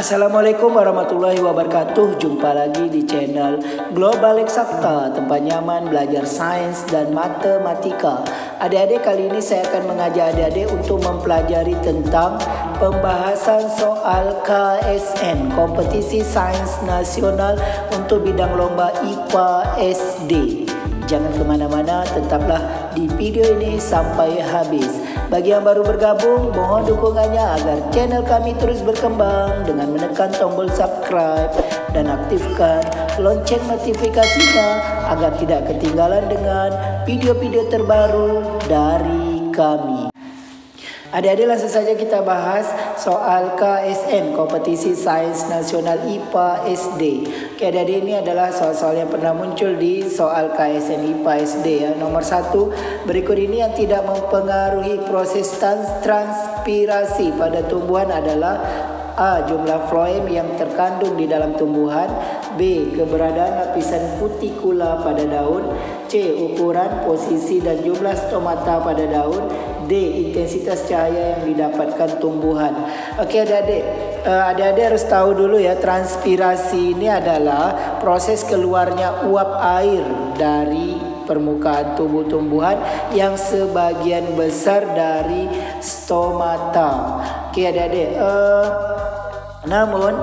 Assalamualaikum warahmatullahi wabarakatuh. Jumpa lagi di channel Global Eksakta, tempat nyaman belajar sains dan matematika. Adik-adik, kali ini saya akan mengajak adik-adik untuk mempelajari tentang pembahasan soal KSN, Kompetisi Sains Nasional untuk bidang lomba IPA SD. Jangan kemana-mana, tetaplah di video ini sampai habis. Bagi yang baru bergabung, mohon dukungannya agar channel kami terus berkembang dengan menekan tombol subscribe dan aktifkan lonceng notifikasinya agar tidak ketinggalan dengan video-video terbaru dari kami. Adik-adik, langsung saja kita bahas soal KSN, Kompetisi Sains Nasional IPA SD. Oke, adik-adik, ini adalah soal-soal yang pernah muncul di soal KSN IPA SD ya. Nomor 1, berikut ini yang tidak mempengaruhi proses transpirasi pada tumbuhan adalah: A. Jumlah floem yang terkandung di dalam tumbuhan. B. Keberadaan lapisan kutikula pada daun. C. Ukuran, posisi dan jumlah stomata pada daun. D. Intensitas cahaya yang didapatkan tumbuhan. Oke adik-adik, adik-adik harus tahu dulu ya, transpirasi ini adalah proses keluarnya uap air dari permukaan tubuh tumbuhan yang sebagian besar dari stomata. Oke adik-adik, namun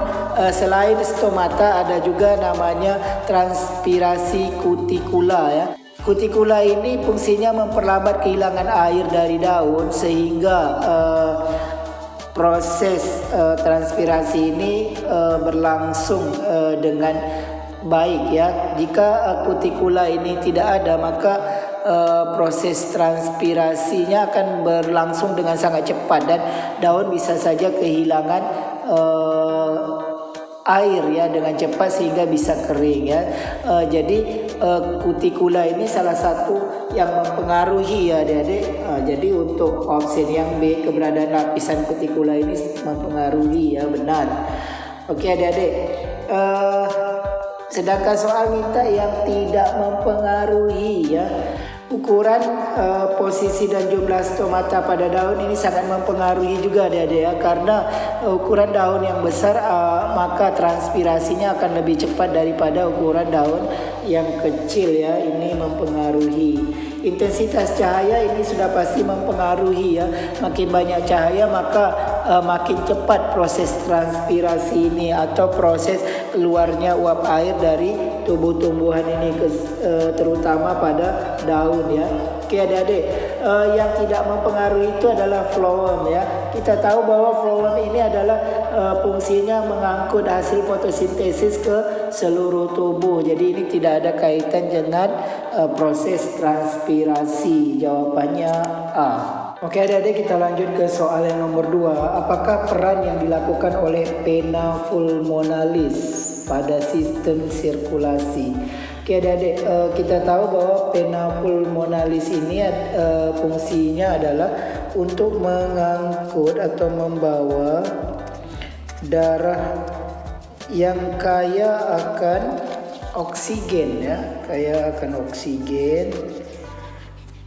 selain stomata ada juga namanya transpirasi kutikula ya. Kutikula ini fungsinya memperlambat kehilangan air dari daun sehingga proses transpirasi ini berlangsung dengan baik ya. Jika kutikula ini tidak ada, maka proses transpirasinya akan berlangsung dengan sangat cepat dan daun bisa saja kehilangan air ya dengan cepat sehingga bisa kering ya. Jadi kutikula ini salah satu yang mempengaruhi ya adik-adik. Jadi untuk opsi yang B, keberadaan lapisan kutikula ini mempengaruhi ya, benar. Oke adik-adik, sedangkan soal minta yang tidak mempengaruhi ya. Ukuran, posisi dan jumlah stomata pada daun ini sangat mempengaruhi juga adik-adik ya. Karena ukuran daun yang besar maka transpirasinya akan lebih cepat daripada ukuran daun yang kecil ya. Ini mempengaruhi. Intensitas cahaya ini sudah pasti mempengaruhi ya. Makin banyak cahaya maka makin cepat proses transpirasi ini atau proses keluarnya uap air dari tubuh tumbuhan ini, terutama pada daun ya. Oke adik-adik, yang tidak mempengaruhi itu adalah phloem ya. Kita tahu bahwa phloem ini adalah fungsinya mengangkut hasil fotosintesis ke seluruh tubuh. Jadi ini tidak ada kaitan dengan proses transpirasi. Jawabannya A. Oke adik-adik, kita lanjut ke soal yang nomor 2. Apakah peran yang dilakukan oleh vena pulmonalis pada sistem sirkulasi? Oke adik-adik, kita tahu bahwa vena pulmonalis ini fungsinya adalah untuk mengangkut atau membawa darah yang kaya akan oksigen ya, kaya akan oksigen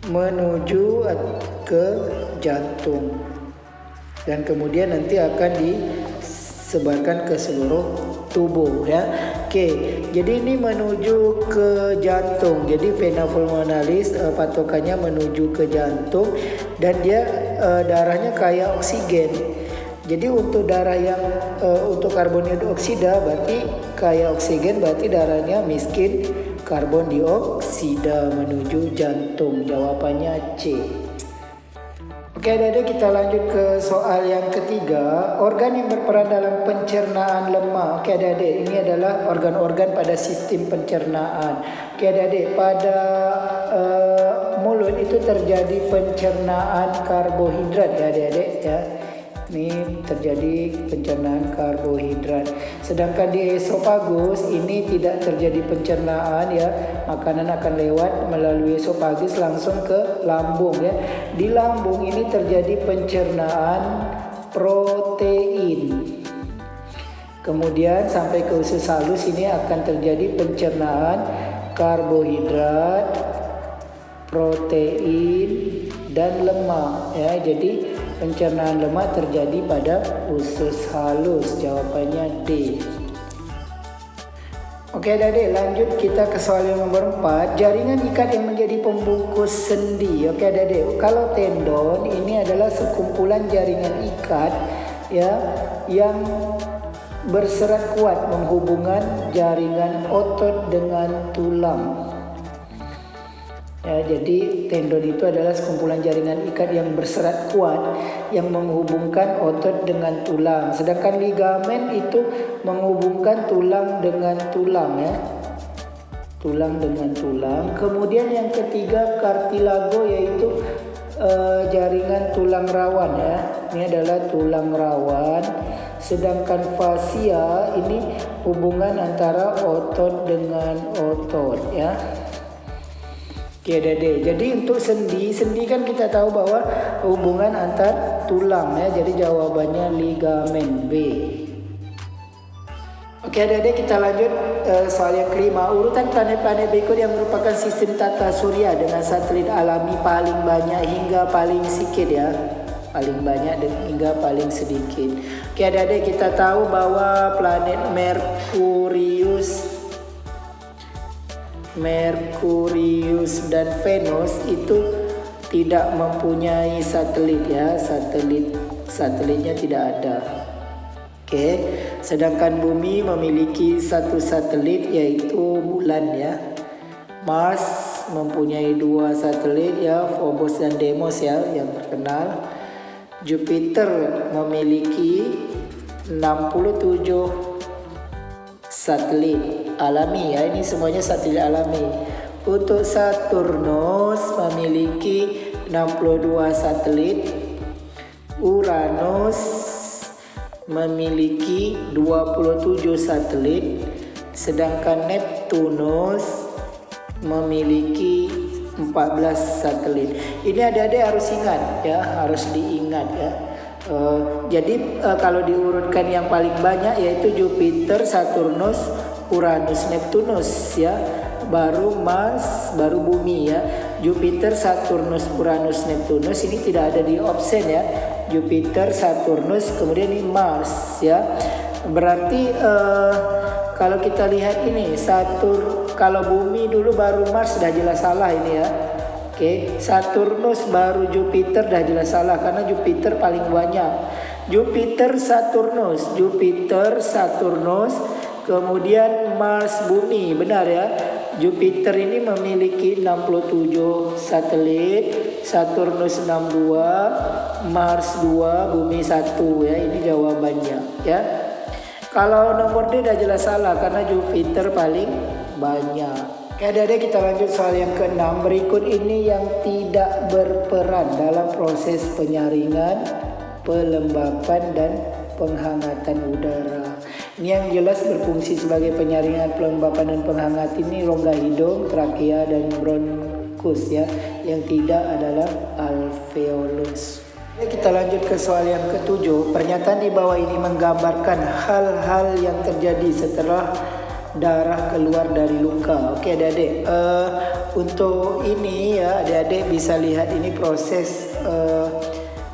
menuju ke jantung dan kemudian nanti akan disebarkan ke seluruh tubuh ya. Oke, jadi ini menuju ke jantung. Jadi vena pulmonalis patokannya menuju ke jantung dan dia darahnya kaya oksigen. Jadi untuk darah yang untuk karbon dioksida berarti kaya oksigen, berarti darahnya miskin karbon dioksida menuju jantung. Jawabannya C. Oke adik-adik, kita lanjut ke soal yang ketiga. Organ yang berperan dalam pencernaan lemak. Oke adik-adik, ini adalah organ-organ pada sistem pencernaan. Oke adik-adik, pada mulut itu terjadi pencernaan karbohidrat ya adik-adik ya. Ini terjadi pencernaan karbohidrat. Sedangkan di esofagus ini tidak terjadi pencernaan ya. Makanan akan lewat melalui esofagus langsung ke lambung ya. Di lambung ini terjadi pencernaan protein. Kemudian sampai ke usus halus ini akan terjadi pencernaan karbohidrat, protein dan lemak ya. Jadi pencernaan lemak terjadi pada usus halus. Jawabannya D. Oke adik-adik, lanjut kita ke soal yang nomor 4. Jaringan ikat yang menjadi pembungkus sendi. Oke adik-adik, kalau tendon ini adalah sekumpulan jaringan ikat ya yang berserat kuat menghubungkan jaringan otot dengan tulang. Ya, jadi tendon itu adalah sekumpulan jaringan ikat yang berserat kuat yang menghubungkan otot dengan tulang. Sedangkan ligamen itu menghubungkan tulang dengan tulang ya. Tulang dengan tulang. Kemudian yang ketiga kartilago, yaitu jaringan tulang rawan ya. Ini adalah tulang rawan. Sedangkan fascia ini hubungan antara otot dengan otot ya. Oke adik-adik, jadi untuk sendi kan kita tahu bahwa hubungan antar tulang ya, jadi jawabannya ligamen B. Oke adik-adik, kita lanjut soal yang kelima. Urutan planet-planet berikut yang merupakan sistem tata surya dengan satelit alami paling banyak hingga paling sedikit ya. Paling banyak hingga paling sedikit. Oke adik-adik, kita tahu bahwa planet Merkurius dan Venus itu tidak mempunyai satelit ya, satelitnya tidak ada. Oke, sedangkan Bumi memiliki satu satelit yaitu bulan ya. Mars mempunyai 2 satelit ya, Phobos dan Deimos ya yang terkenal. Jupiter memiliki 67 satelit alami ya, ini semuanya satelit alami. Untuk Saturnus memiliki 62 satelit, Uranus memiliki 27 satelit, sedangkan Neptunus memiliki 14 satelit. Ini adik-adik harus ingat ya, harus diingat ya. Jadi kalau diurutkan yang paling banyak yaitu Jupiter, Saturnus, Uranus, Neptunus ya, baru Mars, baru Bumi ya. Jupiter, Saturnus, Uranus, Neptunus ini tidak ada di option ya. Jupiter, Saturnus, kemudian ini Mars ya. Berarti kalau kita lihat ini kalau Bumi dulu baru Mars sudah jelas salah ini ya. Oke, Saturnus baru Jupiter dah jelas salah karena Jupiter paling banyak. Jupiter, Saturnus, kemudian Mars, Bumi, benar ya. Jupiter ini memiliki 67 satelit, Saturnus 62, Mars 2, Bumi 1 ya. Ini jawabannya ya. Kalau nomor D dah jelas salah karena Jupiter paling banyak. Oke adik-adik, kita lanjut soal yang ke-6. Berikut ini yang tidak berperan dalam proses penyaringan, pelembapan dan penghangatan udara. Ini yang jelas berfungsi sebagai penyaringan, pelembapan dan penghangatan ini rongga hidung, trakea dan bronkus ya. Yang tidak adalah alveolus. Kita lanjut ke soal yang ke-7. Pernyataan di bawah ini menggambarkan hal-hal yang terjadi setelah darah keluar dari luka. Oke adik-adik, untuk ini ya adik-adik bisa lihat ini proses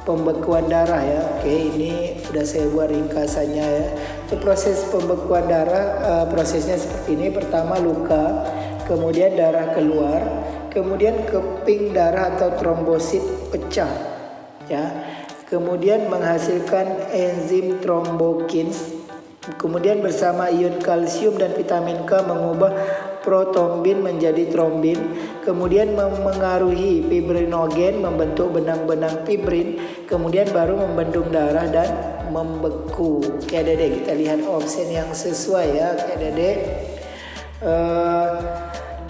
pembekuan darah ya. Oke, ini sudah saya buat ringkasannya ya. Untuk proses pembekuan darah, prosesnya seperti ini. Pertama luka, kemudian darah keluar, kemudian keping darah atau trombosit pecah ya, kemudian menghasilkan enzim trombokins. Kemudian bersama ion kalsium dan vitamin K mengubah protombin menjadi trombin. Kemudian memengaruhi fibrinogen membentuk benang-benang fibrin. Kemudian baru membendung darah dan membeku. Oke adik-adik, kita lihat option yang sesuai ya adik-adik.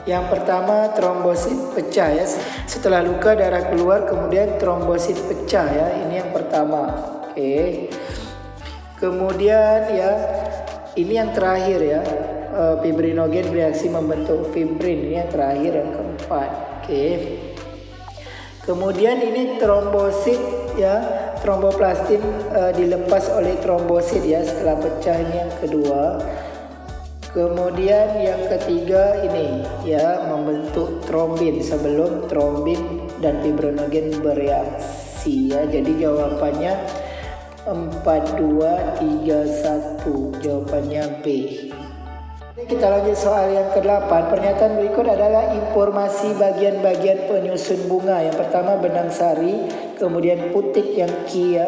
Yang pertama trombosit pecah ya. Setelah luka darah keluar kemudian trombosit pecah ya. Ini yang pertama. Oke. Kemudian ya, ini yang terakhir ya, fibrinogen bereaksi membentuk fibrin. Ini yang terakhir, yang keempat. Oke. Kemudian ini trombosit ya, tromboplastin dilepas oleh trombosit ya setelah pecah. Ini yang kedua. Kemudian yang ketiga ini ya, membentuk trombin sebelum trombin dan fibrinogen bereaksi C ya. Jadi jawabannya 4231, jawabannya B. Kita lanjut soal yang ke-8. Pernyataan berikut adalah informasi bagian-bagian penyusun bunga. Yang pertama benang sari, kemudian putik yang kia,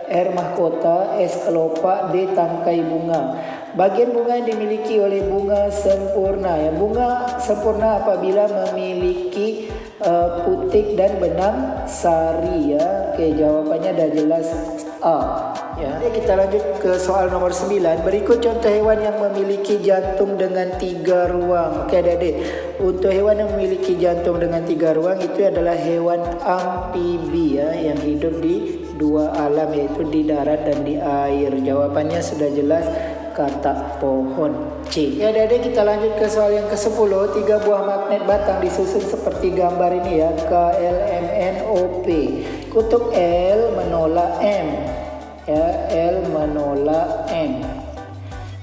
R mahkota, S kelopak, D tangkai bunga. Bagian bunga yang dimiliki oleh bunga sempurna. Yang bunga sempurna apabila memiliki putik dan benang sari ya. Oke, jawabannya dah jelas A. Ya, kita lanjut ke soal nomor 9. Berikut contoh hewan yang memiliki jantung dengan 3 ruang. Oke adik-adik, untuk hewan yang memiliki jantung dengan 3 ruang itu adalah hewan amfibi ya, yang hidup di 2 alam, yaitu di darat dan di air. Jawabannya sudah jelas, kata pohon C. Ya adik-adik, kita lanjut ke soal yang ke-10. 3 buah magnet batang disusun seperti gambar ini ya, K, L, M, N, O, P. Kutub L menolak M ya, L menolak M.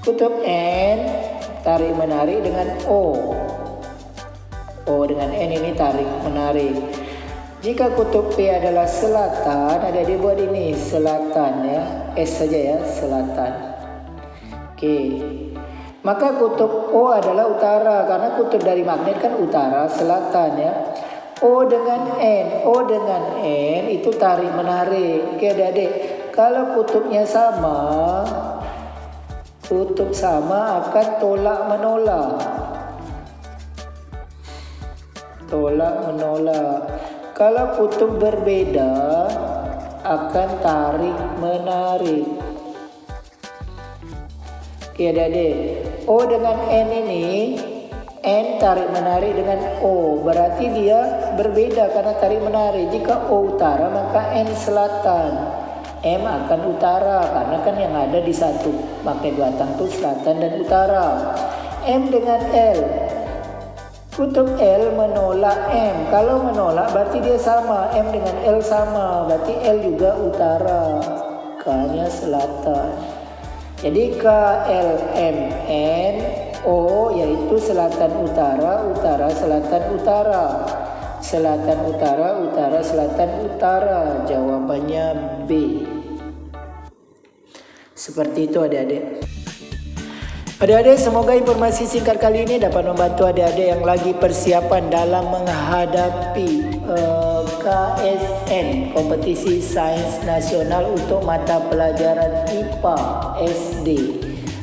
Kutub N tarik menarik dengan O. O dengan N ini tarik menarik. Jika kutub P adalah selatan, ada dia buat ini selatan ya, S saja ya, selatan. Oke. Maka kutub O adalah utara, karena kutub dari magnet kan utara, selatan ya. O dengan N, O dengan N itu tarik menarik. Oke adik-adik, kalau kutubnya sama, kutub sama akan tolak menolak. Tolak menolak. Kalau kutub berbeda akan tarik menarik. Oke adik-adik, O dengan N ini, N tarik menarik dengan O, berarti dia berbeda karena tarik menarik. Jika O utara maka N selatan, M akan utara, karena kan yang ada di satu magnet batang itu selatan dan utara. M dengan L, kutub L menolak M. Kalau menolak berarti dia sama, M dengan L sama, berarti L juga utara, K-nya selatan. Jadi K, L, M, N, O yaitu selatan utara, utara selatan utara, selatan utara, utara selatan utara. Jawabannya B. Seperti itu adik-adik. Adik-adik, semoga informasi singkat kali ini dapat membantu adik-adik yang lagi persiapan dalam menghadapi KSN, Kompetisi Sains Nasional untuk mata pelajaran IPA SD.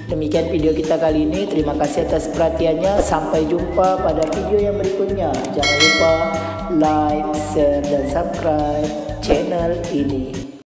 Demikian video kita kali ini. Terima kasih atas perhatiannya. Sampai jumpa pada video yang berikutnya. Jangan lupa like, share, dan subscribe channel ini.